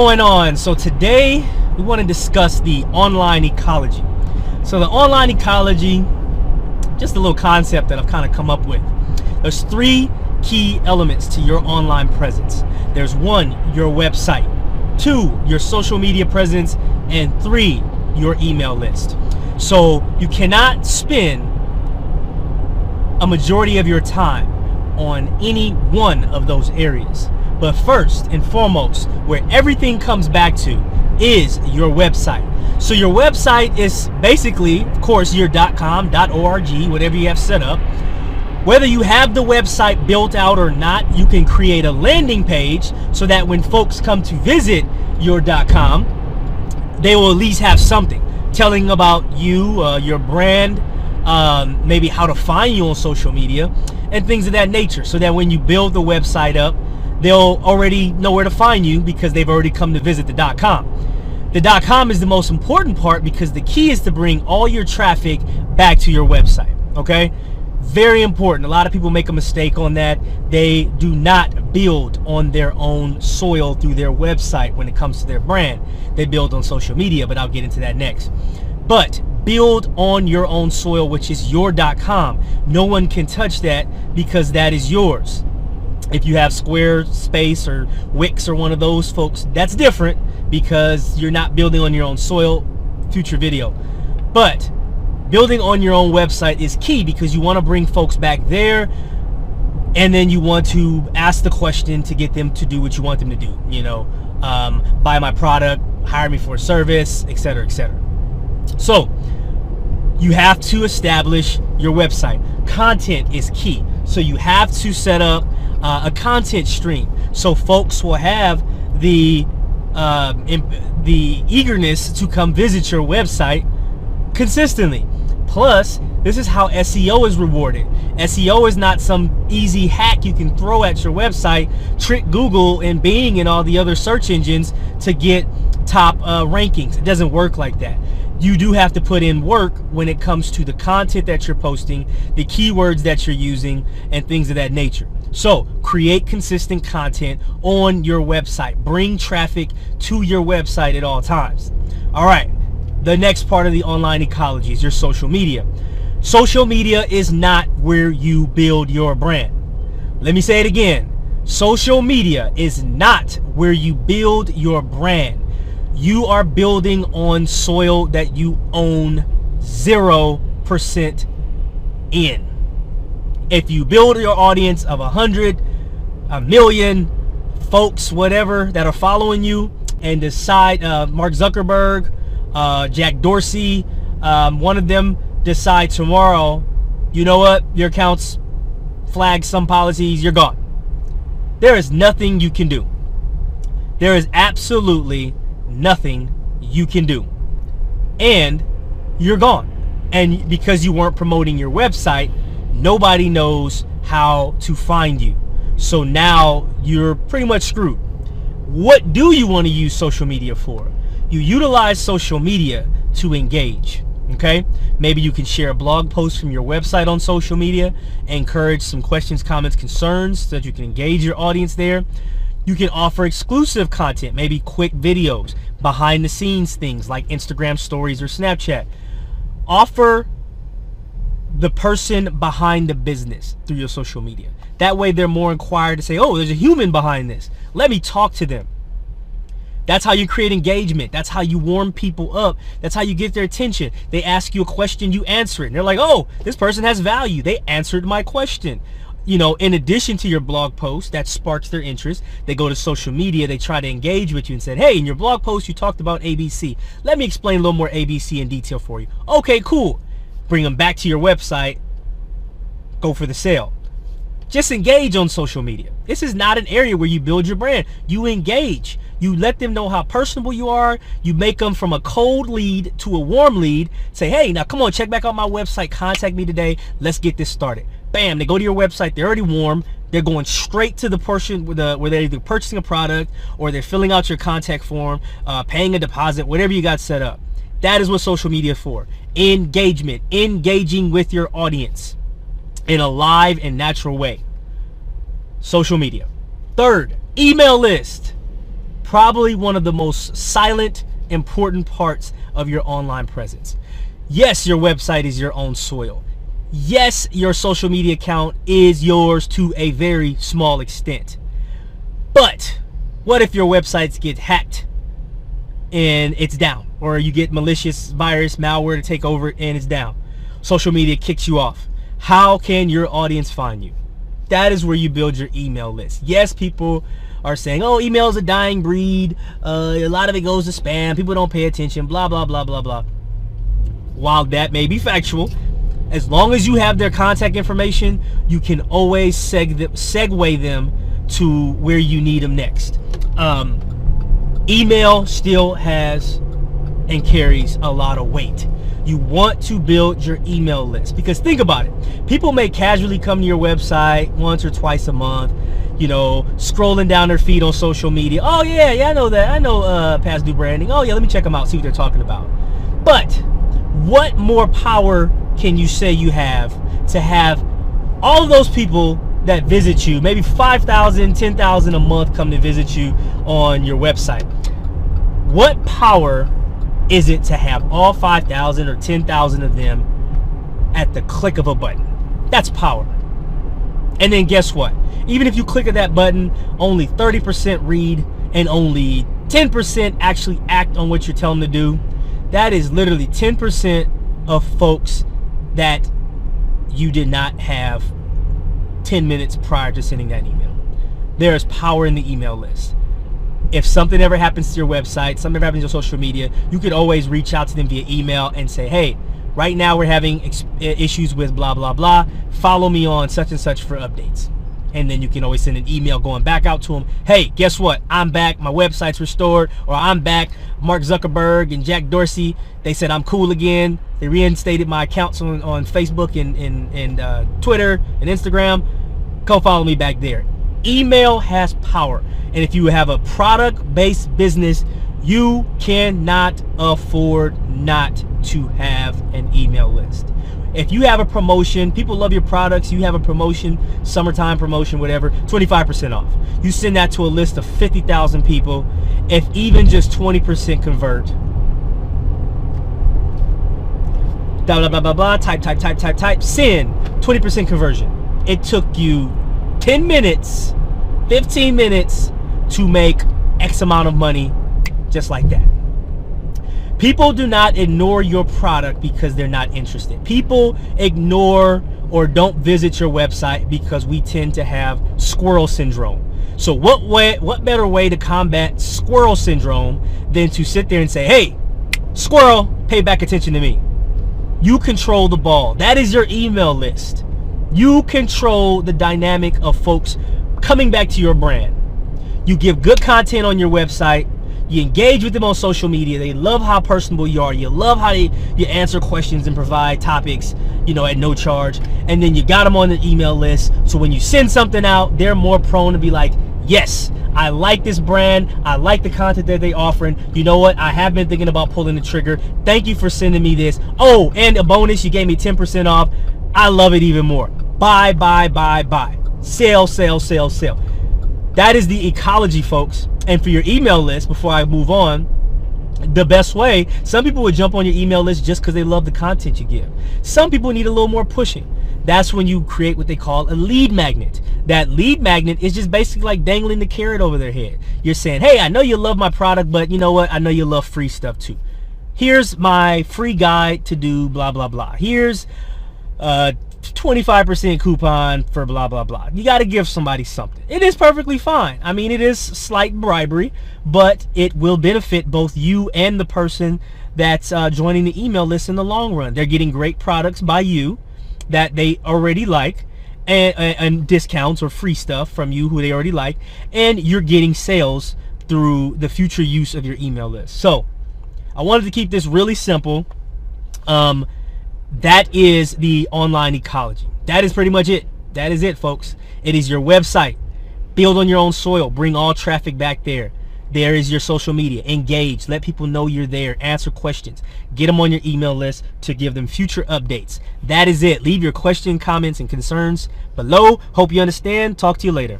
Going on. So today we want to discuss the online ecology. So the online ecology, just a little concept that I've kind of come up with. There's three key elements to your online presence. There's one, your website, two, your social media presence, and three, your email list. So you cannot spend a majority of your time on any one of those areas. But first and foremost, where everything comes back to is your website. So your website is basically, of course, your .com, .org, whatever you have set up. Whether you have the website built out or not, you can create a landing page so that when folks come to visit your .com, they will at least have something telling about you, your brand, maybe how to find you on social media and things of that nature, so that when you build the website up, they'll already know where to find you because they've already come to visit the .com. The .com is the most important part because the key is to bring all your traffic back to your website, okay? Very important. A lot of people make a mistake on that. They do not build on their own soil through their website when it comes to their brand. They build on social media, but I'll get into that next. But build on your own soil, which is your .com. No one can touch that because that is yours. If you have Squarespace or Wix or one of those folks, that's different because you're not building on your own soil. Future video. But building on your own website is key because you want to bring folks back there, and then you want to ask the question to get them to do what you want them to do. You know, buy my product, hire me for a service, etc., etc. So you have to establish your website. Content is key. So you have to set up a content stream so folks will have the eagerness to come visit your website consistently. Plus, this is how SEO is rewarded. SEO is not some easy hack you can throw at your website, trick Google and Bing and all the other search engines to get top rankings. It doesn't work like that. You do have to put in work when it comes to the content that you're posting, the keywords that you're using, and things of that nature. So create consistent content on your website. Bring traffic to your website at all times. All right, the next part of the online ecology is your social media. Social media is not where you build your brand. Let me say it again. Social media is not where you build your brand. You are building on soil that you own 0% in. If you build your audience of 100, 1 million folks, whatever, that are following you, and decide, Mark Zuckerberg, Jack Dorsey, one of them decide tomorrow, you know what, your account's flagged some policies, you're gone. There is nothing you can do. There is absolutely nothing you can do. And you're gone. And because you weren't promoting your website, nobody knows how to find you. So now you're pretty much screwed. What do you want to use social media for? You utilize social media to engage. Okay? Maybe you can share a blog post from your website on social media, encourage some questions, comments, concerns so that you can engage your audience there. You can offer exclusive content, maybe quick videos, behind the scenes things like Instagram stories or Snapchat. Offer the person behind the business through your social media. That way they're more inquired to say, oh, there's a human behind this. Let me talk to them. That's how you create engagement. That's how you warm people up. That's how you get their attention. They ask you a question, you answer it. And they're like, oh, this person has value. They answered my question. You know, in addition to your blog post that sparks their interest, they go to social media, they try to engage with you and said, hey, in your blog post you talked about ABC. Let me explain a little more ABC in detail for you. Okay, cool. Bring them back to your website, go for the sale. Just engage on social media. This is not an area where you build your brand. You engage. You let them know how personable you are. You make them from a cold lead to a warm lead. Say, hey, now come on, check back out my website. Contact me today. Let's get this started. Bam, they go to your website. They're already warm. They're going straight to the portion where they're either purchasing a product or they're filling out your contact form, paying a deposit, whatever you got set up. That is what social media is for. Engagement. Engaging with your audience in a live and natural way. Social media. Third, email list. probably one of the most silent, important parts of your online presence. Yes, your website is your own soil. Yes, your social media account is yours to a very small extent. But what if your websites get hacked and it's down? Or you get malicious virus, malware to take over and it's down. Social media kicks you off. How can your audience find you? That is where you build your email list. Yes, people are saying, oh, email is a dying breed. A lot of it goes to spam. People don't pay attention, blah, blah, blah, blah, blah. While that may be factual, as long as you have their contact information, you can always segue them to where you need them next. Email still has and carries a lot of weight. You want to build your email list, because think about it. People may casually come to your website once or twice a month, you know, scrolling down their feed on social media. Oh yeah, I know that. I know Past Due Branding. Oh yeah, let me check them out, see what they're talking about. But what more power can you say you have to have all of those people that visit you, maybe 5,000, 10,000 a month come to visit you on your website? What power is it to have all 5,000 or 10,000 of them at the click of a button? That's power. And then guess what? Even if you click at that button, only 30% read and only 10% actually act on what you're telling them to do. That is literally 10% of folks that you did not have 10 minutes prior to sending that email. There is power in the email list. If something ever happens to your website, something ever happens to your social media, you could always reach out to them via email and say, hey, right now we're having issues with blah, blah, blah. Follow me on such and such for updates. And then you can always send an email going back out to them. Hey, guess what? I'm back. My website's restored. Or I'm back. Mark Zuckerberg and Jack Dorsey, they said I'm cool again. They reinstated my accounts on Facebook and Twitter and Instagram. Go follow me back there. Email has power. And if you have a product-based business, you cannot afford not to have an email list. If you have a promotion, people love your products, you have a promotion, summertime promotion, whatever, 25% off. You send that to a list of 50,000 people. If even just 20% convert, blah, blah, blah, blah, blah, type, send, 20% conversion. It took you 10 minutes, 15 minutes to make X amount of money just like that. People do not ignore your product because they're not interested. People ignore or don't visit your website because we tend to have squirrel syndrome. So what better way to combat squirrel syndrome than to sit there and say, hey, squirrel, pay back attention to me. You control the ball. That is your email list. You control the dynamic of folks coming back to your brand. You give good content on your website. You engage with them on social media. They love how personable you are. You love how you answer questions and provide topics, you know, at no charge. And then you got them on the email list. So when you send something out, they're more prone to be like, yes, I like this brand. I like the content that they're offering. You know what? I have been thinking about pulling the trigger. Thank you for sending me this. Oh, and a bonus, you gave me 10% off. I love it even more. Buy, buy, buy, buy. Sell, sell, sell, sell. That is the ecology, folks. And for your email list, before I move on, the best way, some people would jump on your email list just because they love the content you give. Some people need a little more pushing. That's when you create what they call a lead magnet. That lead magnet is just basically like dangling the carrot over their head. You're saying, hey, I know you love my product, but you know what? I know you love free stuff too. Here's my free guide to do blah, blah, blah. Here's 25% coupon for blah, blah, blah. You got to give somebody something. It is perfectly fine. I mean, it is slight bribery, but it will benefit both you and the person that's joining the email list in the long run. They're getting great products by you that they already like, and discounts or free stuff from you who they already like, and you're getting sales through the future use of your email list. So I wanted to keep this really simple. That is the online ecology. That is pretty much it. That is it, folks. It is your website. Build on your own soil. Bring all traffic back there. There is your social media. Engage. Let people know you're there. Answer questions. Get them on your email list to give them future updates. That is it. Leave your questions, comments, and concerns below. Hope you understand. Talk to you later.